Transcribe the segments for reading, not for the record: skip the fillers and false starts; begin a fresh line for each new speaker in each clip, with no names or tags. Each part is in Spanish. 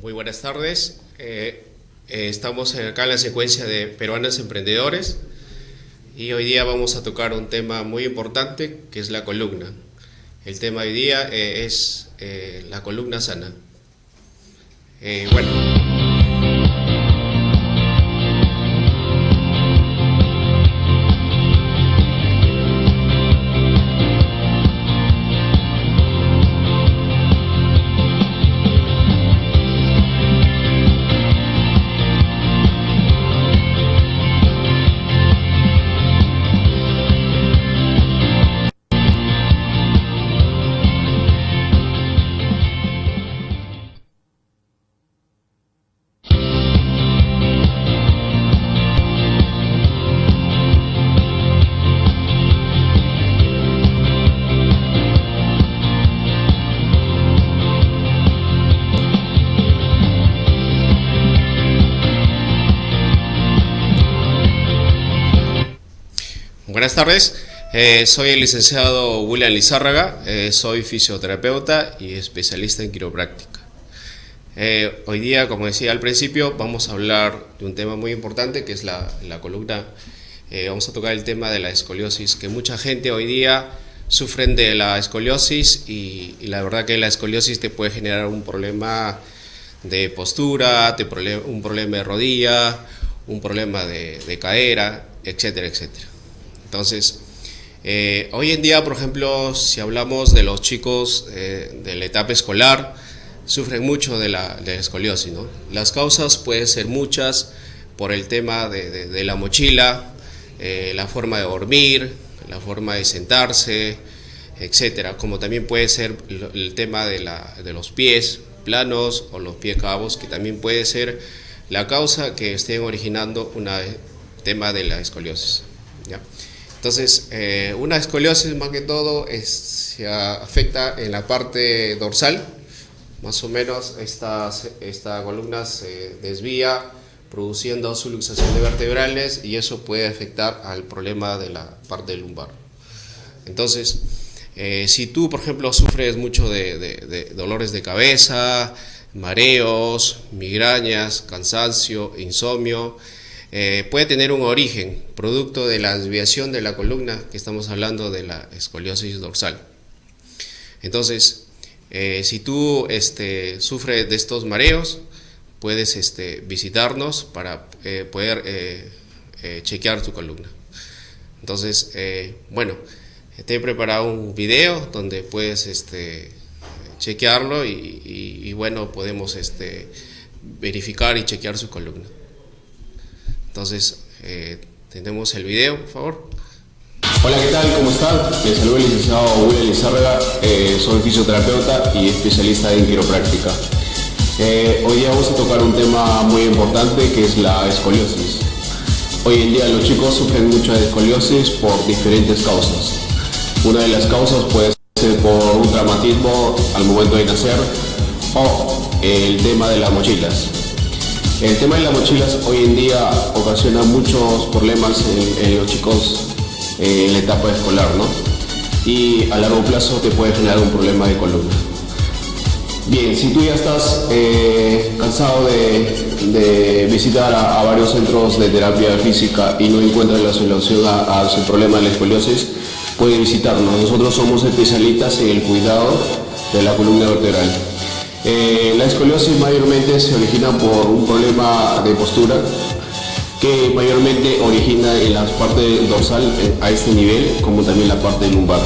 Muy buenas tardes. Estamos acá en la secuencia de Peruanos Emprendedores y hoy día vamos a tocar un tema muy importante que es la columna. El tema de hoy día es la columna sana. Buenas tardes, soy el licenciado William Lizárraga, soy fisioterapeuta y especialista en quiropráctica. Hoy día, como decía al principio, vamos a hablar de un tema muy importante que es la columna. Vamos a tocar el tema de la escoliosis, que mucha gente hoy día sufren de la escoliosis y la verdad que la escoliosis te puede generar un problema de postura, un problema de rodilla, un problema de cadera, etcétera, etcétera. Entonces, hoy en día, por ejemplo, si hablamos de los chicos de la etapa escolar, sufren mucho de la escoliosis, ¿no? Las causas pueden ser muchas, por el tema de la mochila, la forma de dormir, la forma de sentarse, etcétera. Como también puede ser el tema de los pies planos o los pies cabos, que también puede ser la causa que estén originando un tema de la escoliosis, ¿ya? Entonces, una escoliosis más que todo se afecta en la parte dorsal, más o menos esta columna se desvía produciendo subluxación de vertebrales y eso puede afectar al problema de la parte lumbar. Entonces, si tú, por ejemplo, sufres mucho de dolores de cabeza, mareos, migrañas, cansancio, insomnio, puede tener un origen producto de la desviación de la columna, que estamos hablando de la escoliosis dorsal. Entonces, si tú sufres de estos mareos, puedes visitarnos para poder chequear tu columna. Entonces, te he preparado un video donde puedes chequearlo y podemos verificar y chequear su columna. Entonces, tenemos el video, por favor.
Hola, ¿qué tal? ¿Cómo están? Les saludo el licenciado William Lizárraga, soy fisioterapeuta y especialista en quiropráctica. Hoy día vamos a tocar un tema muy importante que es la escoliosis. Hoy en día los chicos sufren mucho de escoliosis por diferentes causas. Una de las causas puede ser por un traumatismo al momento de nacer o el tema de las mochilas. El tema de las mochilas hoy en día ocasiona muchos problemas en los chicos en la etapa escolar, ¿no? Y a largo plazo te puede generar un problema de columna. Bien, si tú ya estás cansado de visitar a varios centros de terapia física y no encuentras la solución a su problema de la escoliosis, puedes visitarnos. Nosotros somos especialistas en el cuidado de la columna vertebral. La escoliosis mayormente se origina por un problema de postura que mayormente origina en la parte dorsal a este nivel, como también la parte lumbar.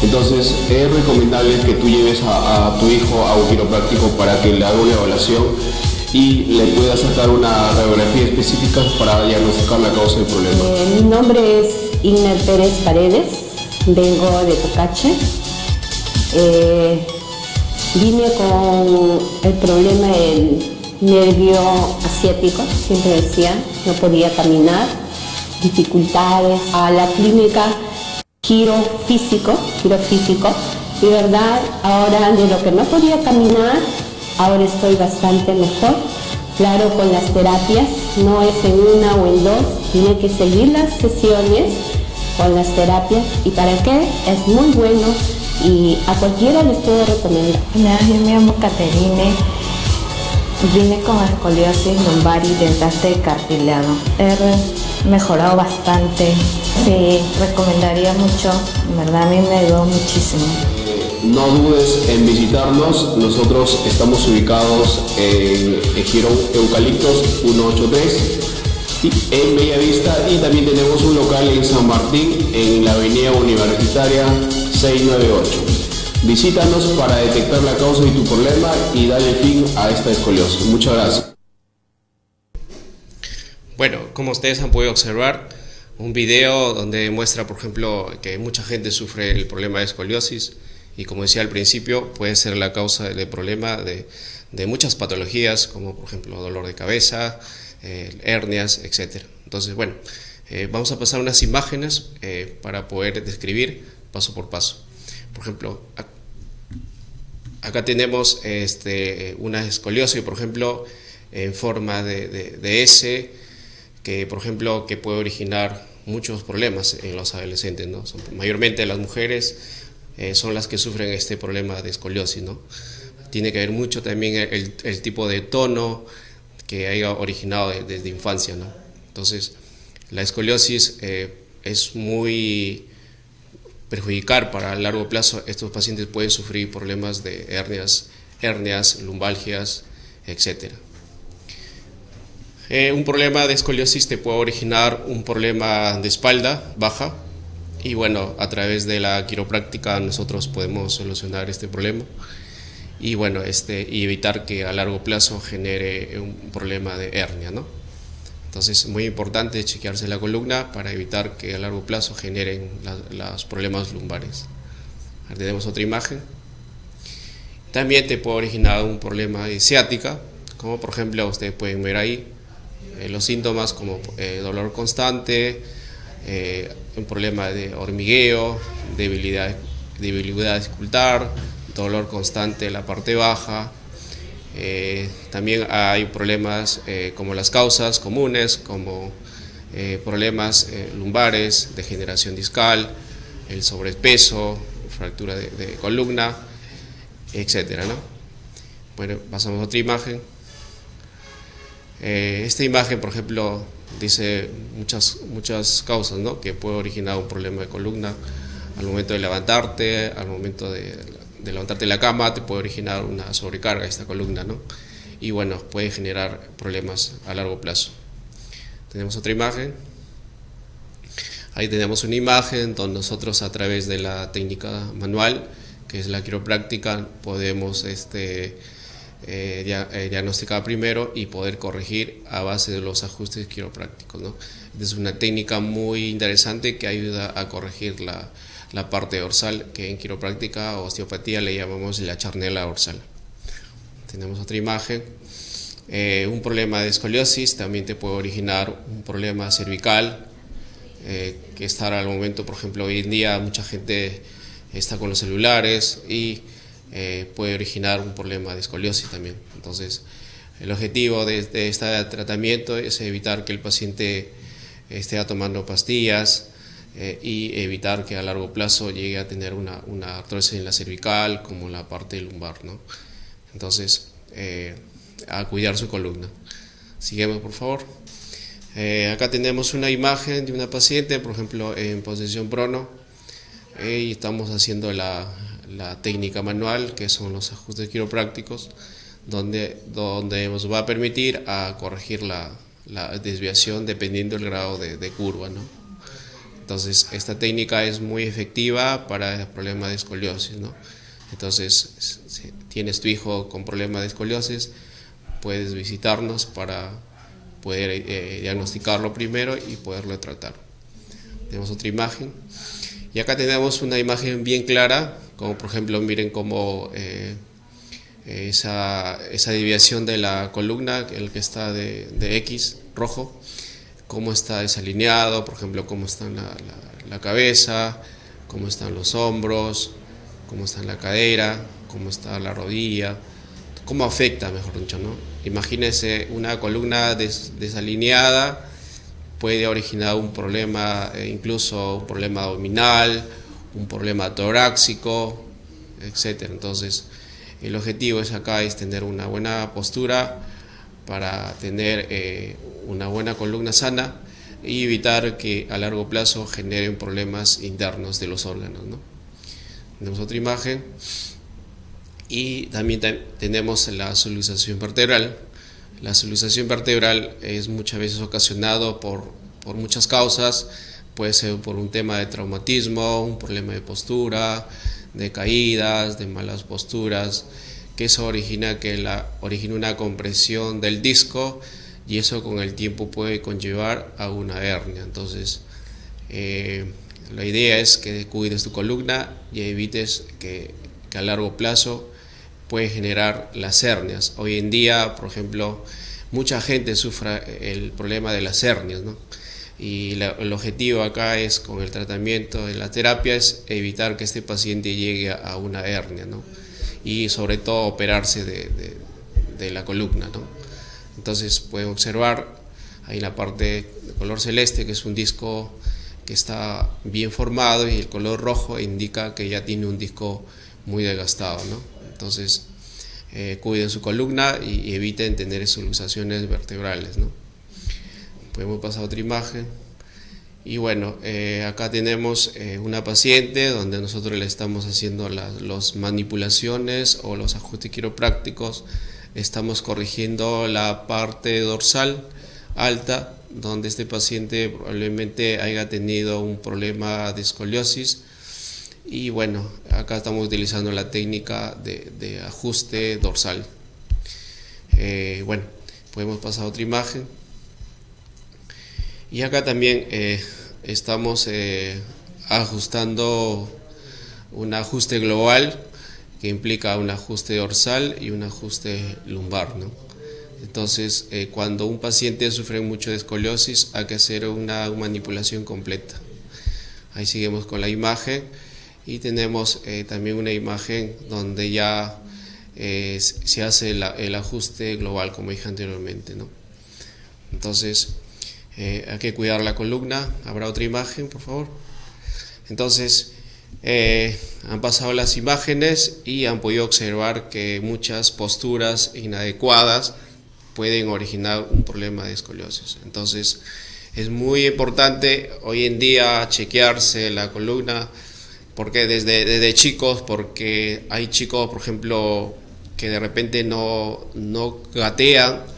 Entonces es recomendable que tú lleves a tu hijo a un quiropráctico para que le haga una evaluación y le pueda sacar una radiografía específica para diagnosticar la causa del problema.
Mi nombre es Igna Pérez Paredes, vengo de Tocache. Vine con el problema del nervio asiático, siempre decía, no podía caminar, dificultades. A la clínica Giro Físico, y verdad, ahora de lo que no podía caminar, ahora estoy bastante mejor. Claro, con las terapias, no es en una o en dos, tiene que seguir las sesiones con las terapias. ¿Y para qué? Es muy bueno y a cualquiera les puedo recomendar.
Hola, yo me llamo Caterine. Vine con escoliosis lumbar y desgaste de cartílago. He mejorado bastante. Sí, recomendaría mucho. En verdad a mí me ayudó muchísimo.
No dudes en visitarnos. Nosotros estamos ubicados en Girón Eucaliptos 183 en Bellavista, y también tenemos un local en San Martín en la avenida Universitaria 698. Visítanos para detectar la causa de tu problema y darle fin a esta escoliosis. Muchas gracias.
Bueno, como ustedes han podido observar, un video donde muestra, por ejemplo, que mucha gente sufre el problema de escoliosis, y como decía al principio, puede ser la causa del problema de muchas patologías, como por ejemplo dolor de cabeza, hernias, etc. Entonces, bueno, vamos a pasar unas imágenes para poder describir paso por paso. Por ejemplo, acá tenemos una escoliosis, por ejemplo, en forma de S, que por ejemplo que puede originar muchos problemas en los adolescentes, ¿no? Mayormente las mujeres son las que sufren este problema de escoliosis, ¿no? Tiene que ver mucho también el tipo de tono que haya originado desde infancia, ¿no? Entonces, la escoliosis es muy perjudicar para largo plazo. Estos pacientes pueden sufrir problemas de hernias, lumbalgias, etc. Un problema de escoliosis te puede originar un problema de espalda baja, y bueno, a través de la quiropráctica nosotros podemos solucionar este problema y bueno, y evitar que a largo plazo genere un problema de hernia, ¿no? Entonces, muy importante chequearse la columna para evitar que a largo plazo generen los problemas lumbares. Ahora tenemos otra imagen. También te puede originar un problema de ciática, como por ejemplo ustedes pueden ver ahí los síntomas como dolor constante, un problema de hormigueo, debilidad escultar, dolor constante en la parte baja. También hay problemas como las causas comunes, como problemas lumbares, degeneración discal, el sobrepeso, fractura de columna, etcétera, ¿no? Bueno, pasamos a otra imagen. Esta imagen, por ejemplo, dice muchas causas, ¿no?, que puede originar un problema de columna. Al momento de levantarte, al momento de levantarte de la cama, te puede originar una sobrecarga de esta columna, ¿no? Y bueno, puede generar problemas a largo plazo. Tenemos otra imagen. Ahí tenemos una imagen donde nosotros, a través de la técnica manual, que es la quiropráctica, podemos diagnosticar primero y poder corregir a base de los ajustes quiroprácticos, ¿no? Es una técnica muy interesante que ayuda a corregir la parte dorsal, que en quiropráctica o osteopatía le llamamos la charnela dorsal. Tenemos otra imagen. Un problema de escoliosis también te puede originar un problema cervical, que estar al momento, por ejemplo, hoy en día mucha gente está con los celulares y puede originar un problema de escoliosis también. Entonces, el objetivo de este tratamiento es evitar que el paciente esté tomando pastillas y evitar que a largo plazo llegue a tener una artrosis en la cervical, como en la parte lumbar, ¿no? Entonces, a cuidar su columna. Sigamos, por favor. Acá tenemos una imagen de una paciente, por ejemplo, en posición prono, y estamos haciendo la técnica manual, que son los ajustes quiroprácticos, donde nos va a permitir a corregir la desviación dependiendo del grado de curva, ¿no? Entonces, esta técnica es muy efectiva para el problema de escoliosis, ¿no? Entonces, si tienes tu hijo con problema de escoliosis, puedes visitarnos para poder diagnosticarlo primero y poderlo tratar. Tenemos otra imagen. Y acá tenemos una imagen bien clara, como por ejemplo, miren cómo esa desviación de la columna, el que está de X, rojo, cómo está desalineado, por ejemplo, cómo está la cabeza, cómo están los hombros, cómo está la cadera, cómo está la rodilla, cómo afecta, mejor dicho, ¿no? Imagínense una columna desalineada, puede originar un problema, incluso un problema abdominal, un problema torácico, etc. Entonces, El objetivo acá es tener una buena postura para tener una buena columna sana y evitar que a largo plazo generen problemas internos de los órganos, ¿no? Tenemos otra imagen y también tenemos la subluxación vertebral. La subluxación vertebral es muchas veces ocasionado por muchas causas. Puede ser por un tema de traumatismo, un problema de postura, de caídas, de malas posturas, que eso origina una compresión del disco, y eso con el tiempo puede conllevar a una hernia. Entonces la idea es que cuides tu columna y evites que a largo plazo puede generar las hernias. Hoy en día, por ejemplo, mucha gente sufre el problema de las hernias, ¿no? Y el objetivo acá es, con el tratamiento de la terapia, es evitar que este paciente llegue a una hernia, ¿no? Y sobre todo operarse de la columna, ¿no? Entonces pueden observar ahí la parte de color celeste, que es un disco que está bien formado, y el color rojo indica que ya tiene un disco muy desgastado, ¿no? Entonces cuiden su columna y eviten tener subluxaciones vertebrales, ¿no? Podemos pasar a otra imagen. Y bueno, acá tenemos una paciente donde nosotros le estamos haciendo las manipulaciones o los ajustes quiroprácticos. Estamos corrigiendo la parte dorsal alta, donde este paciente probablemente haya tenido un problema de escoliosis. Y bueno, acá estamos utilizando la técnica de ajuste dorsal. Bueno, podemos pasar a otra imagen. Y acá también estamos ajustando un ajuste global, que implica un ajuste dorsal y un ajuste lumbar, ¿no? Entonces, cuando un paciente sufre mucho de escoliosis, hay que hacer una manipulación completa. Ahí seguimos con la imagen, y tenemos también una imagen donde ya se hace el ajuste global, como dije anteriormente, ¿no? Entonces, hay que cuidar la columna. Habrá otra imagen, por favor. Entonces, han pasado las imágenes y han podido observar que muchas posturas inadecuadas pueden originar un problema de escoliosis. Entonces, es muy importante hoy en día chequearse la columna, porque desde chicos, porque hay chicos, por ejemplo, que de repente no gatean.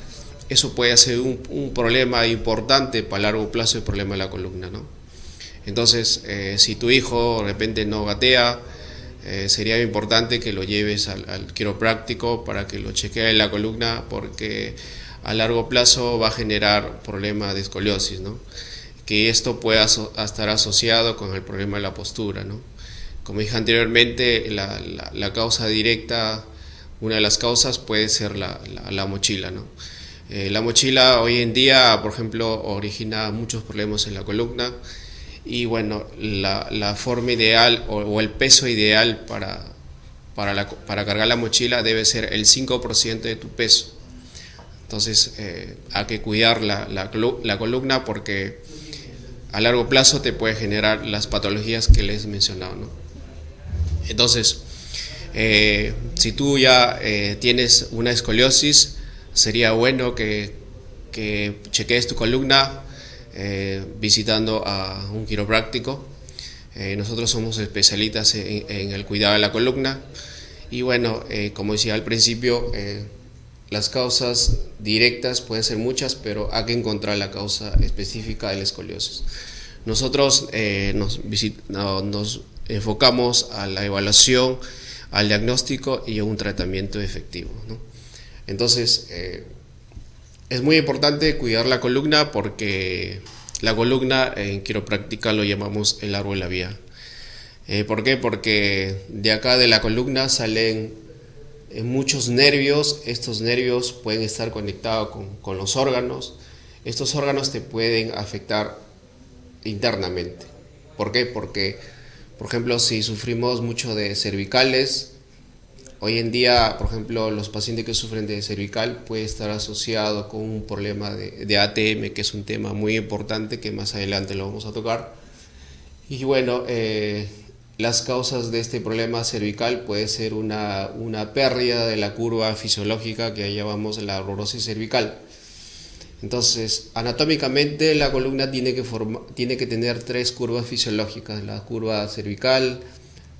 Eso puede ser un problema importante para largo plazo, el problema de la columna, ¿no? Entonces, si tu hijo de repente no gatea, sería importante que lo lleves al quiropráctico para que lo chequee en la columna, porque a largo plazo va a generar problemas de escoliosis, ¿no? Que esto pueda estar asociado con el problema de la postura, ¿no? Como dije anteriormente, la causa directa, una de las causas puede ser la mochila, ¿no? La mochila hoy en día, por ejemplo, origina muchos problemas en la columna, y bueno, la forma ideal o el peso ideal para cargar la mochila debe ser el 5% de tu peso. Entonces hay que cuidar la columna, porque a largo plazo te puede generar las patologías que les he mencionado, ¿no? Entonces, si tú ya tienes una escoliosis, sería bueno que chequees tu columna visitando a un quiropráctico. Nosotros somos especialistas en el cuidado de la columna, y bueno, como decía al principio, las causas directas pueden ser muchas, pero hay que encontrar la causa específica de la escoliosis. Nosotros nos enfocamos a la evaluación, al diagnóstico y a un tratamiento efectivo, ¿no? Entonces, es muy importante cuidar la columna, porque la columna en quiropráctica lo llamamos el árbol de la vida. ¿Por qué? Porque de acá de la columna salen muchos nervios. Estos nervios pueden estar conectados con los órganos. Estos órganos te pueden afectar internamente. ¿Por qué? Porque, por ejemplo, si sufrimos mucho de cervicales, hoy en día, por ejemplo, los pacientes que sufren de cervical puede estar asociado con un problema de ATM, que es un tema muy importante que más adelante lo vamos a tocar. Y bueno, las causas de este problema cervical puede ser una pérdida de la curva fisiológica que llamamos la lordosis cervical. Entonces, anatómicamente la columna tiene que tener 3 curvas fisiológicas: la curva cervical,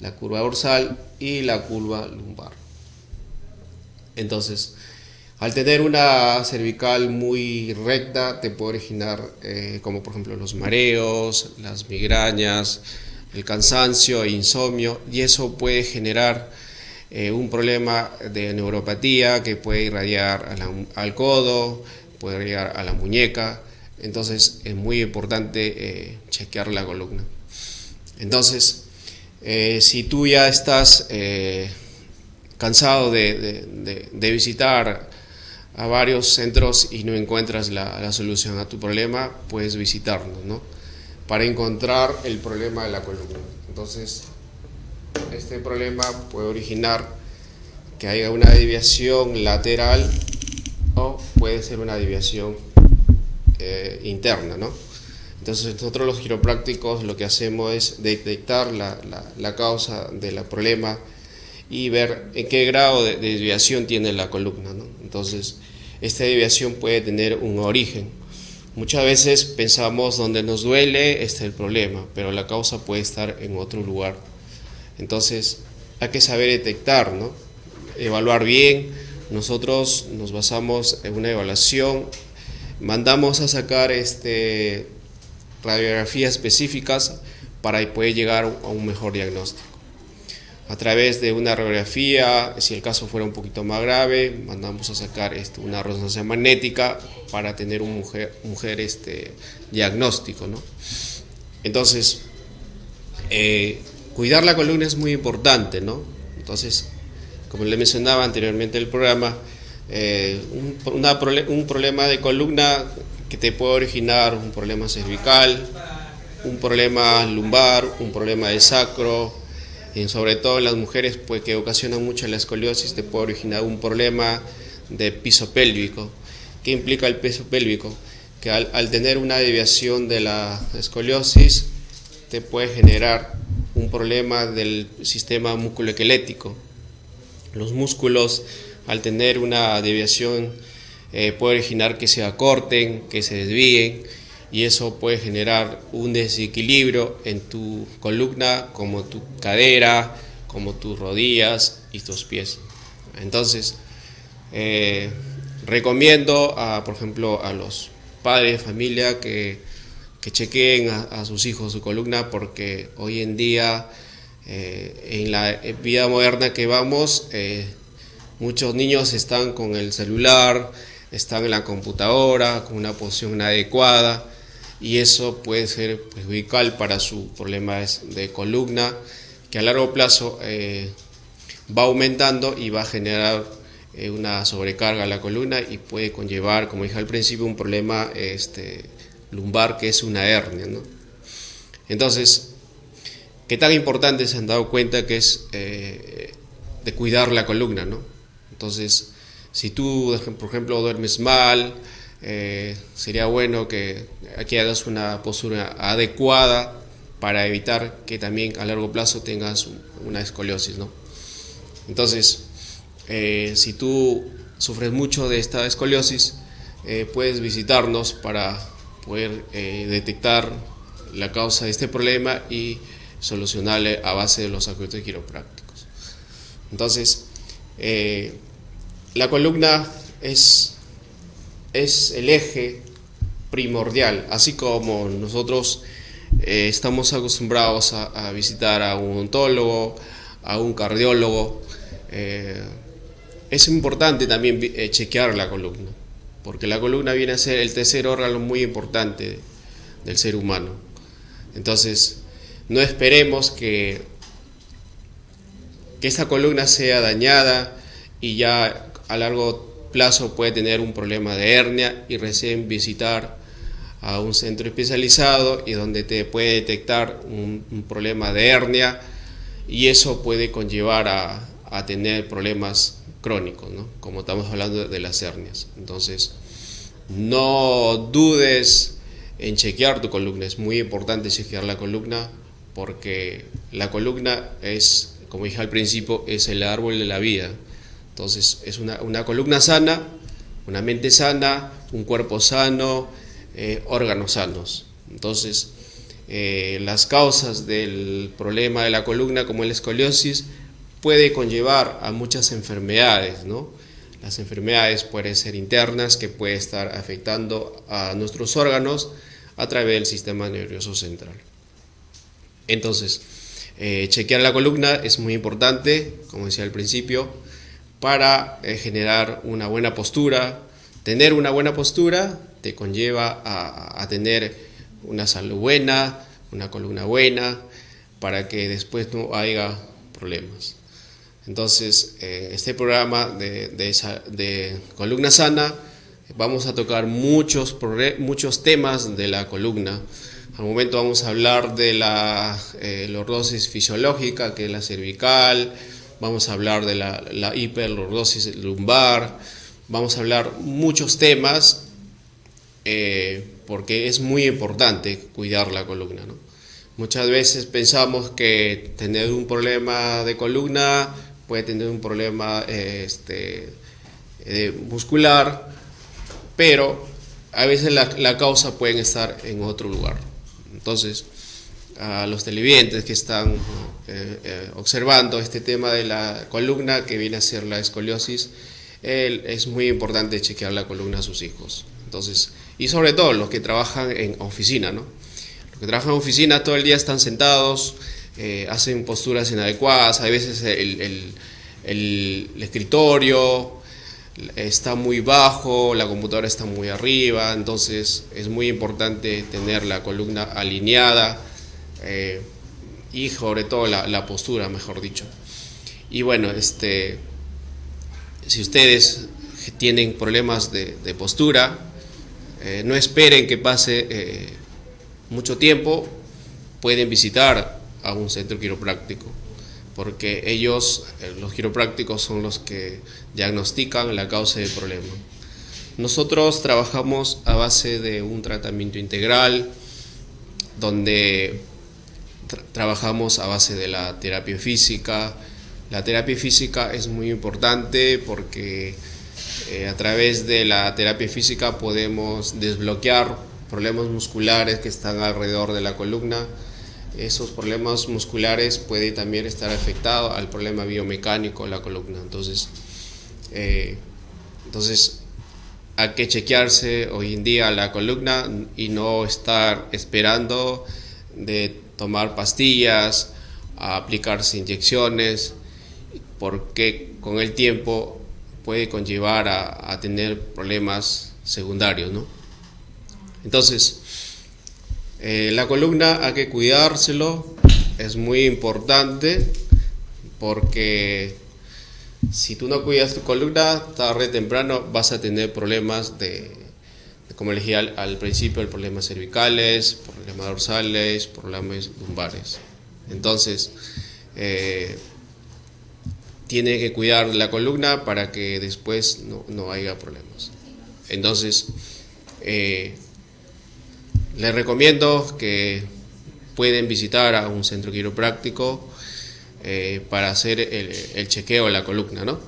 la curva dorsal y la curva lumbar. Entonces, al tener una cervical muy recta, te puede originar, como por ejemplo los mareos, las migrañas, el cansancio e insomnio, y eso puede generar un problema de neuropatía que puede irradiar al codo, puede irradiar a la muñeca. Entonces es muy importante chequear la columna. Entonces, si tú ya estás cansado de visitar a varios centros y no encuentras la solución a tu problema, puedes visitarnos, ¿no?, para encontrar el problema de la columna. Entonces, este problema puede originar que haya una desviación lateral o puede ser una desviación interna, ¿no? Entonces, nosotros los quiroprácticos lo que hacemos es detectar la causa del problema y ver en qué grado de desviación tiene la columna, ¿no? Entonces, esta desviación puede tener un origen. Muchas veces pensamos donde nos duele está el problema, pero la causa puede estar en otro lugar. Entonces, hay que saber detectar, ¿no?, evaluar bien. Nosotros nos basamos en una evaluación, mandamos a sacar radiografías específicas para poder llegar a un mejor diagnóstico. A través de una radiografía, si el caso fuera un poquito más grave, mandamos a sacar una resonancia magnética para tener un diagnóstico, ¿no? Entonces, cuidar la columna es muy importante, ¿no? Entonces, como le mencionaba anteriormente en el programa, un problema de columna que te puede originar un problema cervical, un problema lumbar, un problema de sacro, sobre todo en las mujeres, pues, que ocasionan mucho la escoliosis, te puede originar un problema de piso pélvico. ¿Qué implica el piso pélvico? Que al tener una desviación de la escoliosis, te puede generar un problema del sistema musculoesquelético. Los músculos, al tener una desviación, puede originar que se acorten, que se desvíen, y eso puede generar un desequilibrio en tu columna, como tu cadera, como tus rodillas y tus pies. Entonces, recomiendo, por ejemplo, a los padres de familia que chequeen a sus hijos su columna, porque hoy en día, en la vida moderna que vamos, muchos niños están con el celular, están en la computadora, con una posición inadecuada, y eso puede ser perjudicial para su problema de columna, que a largo plazo va aumentando y va a generar una sobrecarga a la columna y puede conllevar, como dije al principio, un problema lumbar, que es una hernia, ¿no? Entonces, ¿qué tan importante se han dado cuenta que es de cuidar la columna, ¿no? Entonces, si tú, por ejemplo, duermes mal, sería bueno que aquí hagas una postura adecuada para evitar que también a largo plazo tengas una escoliosis, ¿no? Entonces, si tú sufres mucho de esta escoliosis, puedes visitarnos para poder detectar la causa de este problema y solucionarle a base de los acuerdos quiroprácticos. Entonces, la columna es el eje primordial, así como nosotros estamos acostumbrados a visitar a un odontólogo, a un cardiólogo. Es importante también chequear la columna, porque la columna viene a ser el tercer órgano muy importante del ser humano. Entonces, no esperemos que esta columna sea dañada y ya a largo plazo puede tener un problema de hernia y recién visitar a un centro especializado y donde te puede detectar un problema de hernia, y eso puede conllevar a tener problemas crónicos, ¿no?, como estamos hablando de las hernias. Entonces, no dudes en chequear tu columna. Es muy importante chequear la columna, porque la columna es, como dije al principio, es el árbol de la vida. Entonces es una columna sana, una mente sana, un cuerpo sano, órganos sanos. Entonces las causas del problema de la columna, como la escoliosis, puede conllevar a muchas enfermedades, ¿no? Las enfermedades pueden ser internas, que puede estar afectando a nuestros órganos a través del sistema nervioso central. Entonces, chequear la columna es muy importante, como decía al principio, para generar una buena postura. Tener una buena postura te conlleva a tener una salud buena, una columna buena, para que después no haya problemas. Entonces, este programa de columna sana, vamos a tocar muchos temas de la columna. Al momento vamos a hablar de la lordosis fisiológica, que es la cervical, vamos a hablar de la hiperlordosis lumbar, vamos a hablar muchos temas, porque es muy importante cuidar la columna, ¿no? Muchas veces pensamos que tener un problema de columna puede tener un problema muscular, pero a veces la causa puede estar en otro lugar. Entonces, a los televidentes que están observando este tema de la columna, que viene a ser la escoliosis, es muy importante chequear la columna a sus hijos. Entonces, y sobre todo los que trabajan en oficina, ¿no? Los que trabajan en oficina todo el día están sentados, hacen posturas inadecuadas, a veces el escritorio está muy bajo, la computadora está muy arriba, entonces es muy importante tener la columna alineada, y sobre todo la postura, mejor dicho. Y bueno, si ustedes tienen problemas de postura, no esperen que pase mucho tiempo, pueden visitar a un centro quiropráctico, porque ellos, los quiroprácticos, son los que diagnostican la causa del problema. Nosotros trabajamos a base de un tratamiento integral, donde trabajamos a base de la terapia física. La terapia física es muy importante porque a través de la terapia física podemos desbloquear problemas musculares que están alrededor de la columna. Esos problemas musculares pueden también estar afectados al problema biomecánico de la columna. Entonces hay que chequearse hoy en día la columna y no estar esperando de tomar pastillas, a aplicarse inyecciones, porque con el tiempo puede conllevar a tener problemas secundarios, ¿no? Entonces, la columna hay que cuidárselo, es muy importante, porque si tú no cuidas tu columna, tarde o temprano vas a tener problemas como les dije al principio, problemas cervicales, problemas dorsales, problemas lumbares. Entonces, tiene que cuidar la columna para que después no haya problemas. Entonces, les recomiendo que pueden visitar a un centro quiropráctico para hacer el chequeo de la columna, ¿no?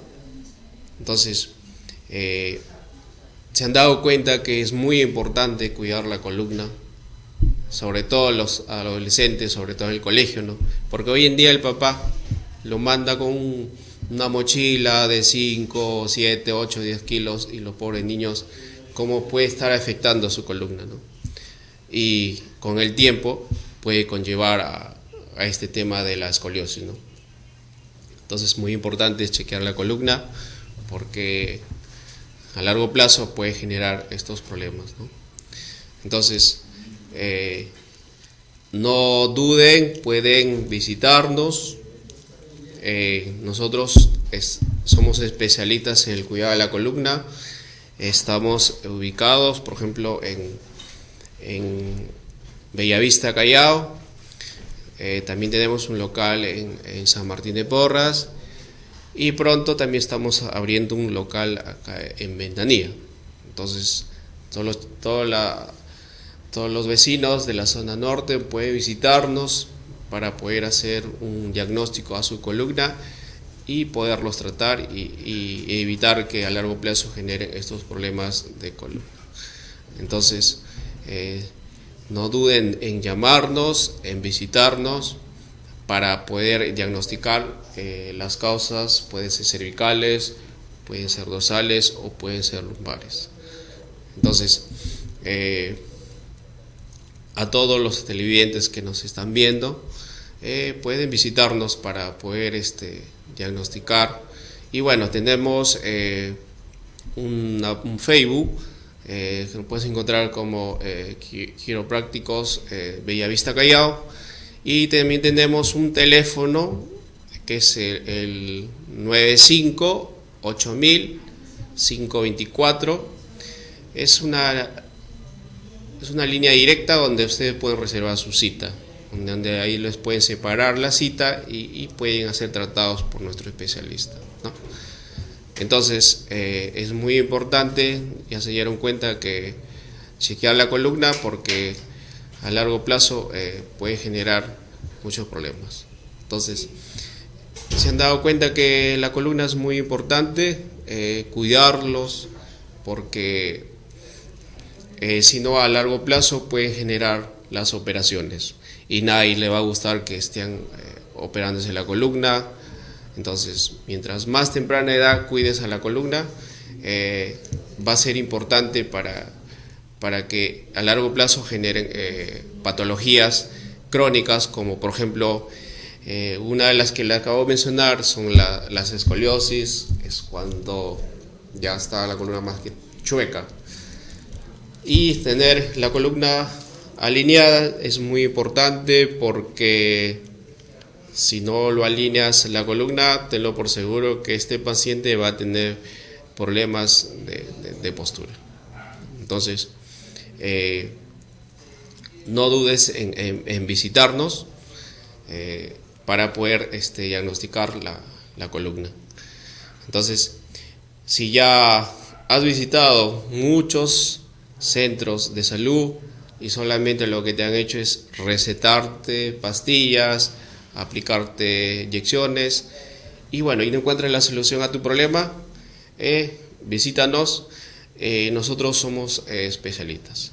Entonces, se han dado cuenta que es muy importante cuidar la columna, sobre todo los adolescentes, sobre todo en el colegio, ¿no? Porque hoy en día el papá lo manda con una mochila de 5, 7, 8, 10 kilos y los pobres niños, cómo puede estar afectando su columna, ¿no? Y con el tiempo puede conllevar a este tema de la escoliosis, ¿no? Entonces, muy importante es chequear la columna, porque a largo plazo puede generar estos problemas, ¿no? Entonces, no duden, pueden visitarnos. Nosotros somos especialistas en el cuidado de la columna. Estamos ubicados, por ejemplo, en Bellavista, Callao. También tenemos un local en San Martín de Porras, y pronto también estamos abriendo un local acá en Ventanilla. Entonces, todos los vecinos de la zona norte pueden visitarnos para poder hacer un diagnóstico a su columna y poderlos tratar y evitar que a largo plazo generen estos problemas de columna. Entonces, no duden en llamarnos, en visitarnos para poder diagnosticar las causas. Pueden ser cervicales, pueden ser dorsales o pueden ser lumbares. Entonces, a todos los televidentes que nos están viendo, pueden visitarnos para poder diagnosticar. Y bueno, tenemos un Facebook que lo puedes encontrar como Quiroprácticos Bellavista Callao, y también tenemos un teléfono que es el 95-8000-524. Es una línea directa donde ustedes pueden reservar su cita, donde ahí les pueden separar la cita y pueden ser tratados por nuestro especialista, ¿no? Entonces, es muy importante, ya se dieron cuenta, que chequear la columna, porque a largo plazo puede generar muchos problemas. Entonces, se han dado cuenta que la columna es muy importante, cuidarlos, porque si no, a largo plazo pueden generar las operaciones y nadie le va a gustar que estén operándose la columna. Entonces, mientras más temprana edad cuides a la columna, va a ser importante para que a largo plazo generen patologías crónicas, como por ejemplo, una de las que le acabo de mencionar son las escoliosis. Es cuando ya está la columna más que chueca. Y tener la columna alineada es muy importante, porque si no lo alineas la columna, tenlo por seguro que este paciente va a tener problemas de postura. Entonces, no dudes en visitarnos para poder diagnosticar la columna. Entonces, si ya has visitado muchos centros de salud y solamente lo que te han hecho es recetarte pastillas, aplicarte inyecciones, y bueno, y no encuentras la solución a tu problema, visítanos. Nosotros somos especialistas.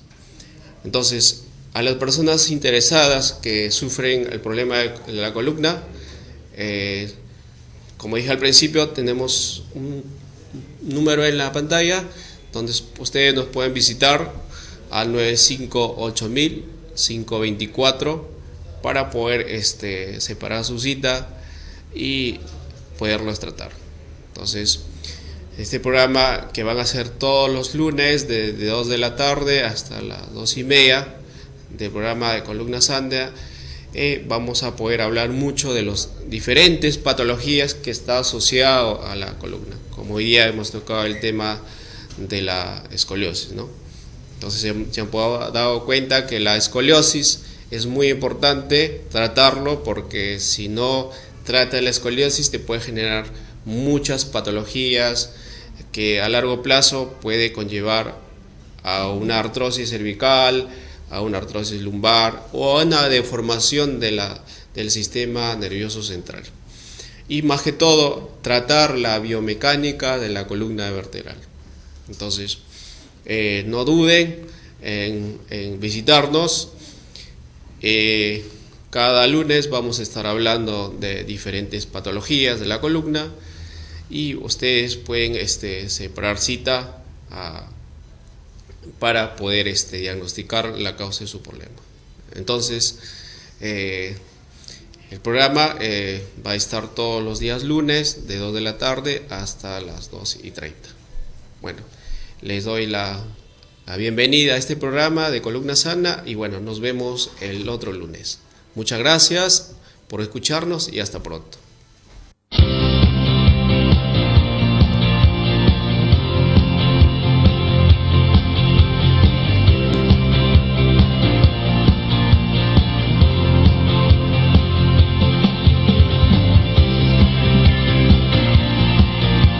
Entonces, a las personas interesadas que sufren el problema de la columna, como dije al principio, tenemos un número en la pantalla donde ustedes nos pueden visitar al 95-8000-524 para poder separar su cita y poderlos tratar. Entonces, este programa, que van a ser todos los lunes de 2 de la tarde hasta las 2:30, del programa de Columna Sana, vamos a poder hablar mucho de las diferentes patologías que está asociado a la columna. Como hoy día hemos tocado el tema de la escoliosis, ¿no? Entonces se han dado cuenta que la escoliosis es muy importante tratarlo, porque si no trata la escoliosis te puede generar muchas patologías que a largo plazo puede conllevar a una artrosis cervical, a una artrosis lumbar o a una deformación del sistema nervioso central. Y más que todo, tratar la biomecánica de la columna vertebral. Entonces, no duden en visitarnos. Cada lunes vamos a estar hablando de diferentes patologías de la columna, y ustedes pueden separar cita para poder diagnosticar la causa de su problema. Entonces, el programa va a estar todos los días lunes de 2 de la tarde hasta las 2:30. Bueno, les doy la bienvenida a este programa de Columna Sana, y bueno, nos vemos el otro lunes. Muchas gracias por escucharnos y hasta pronto.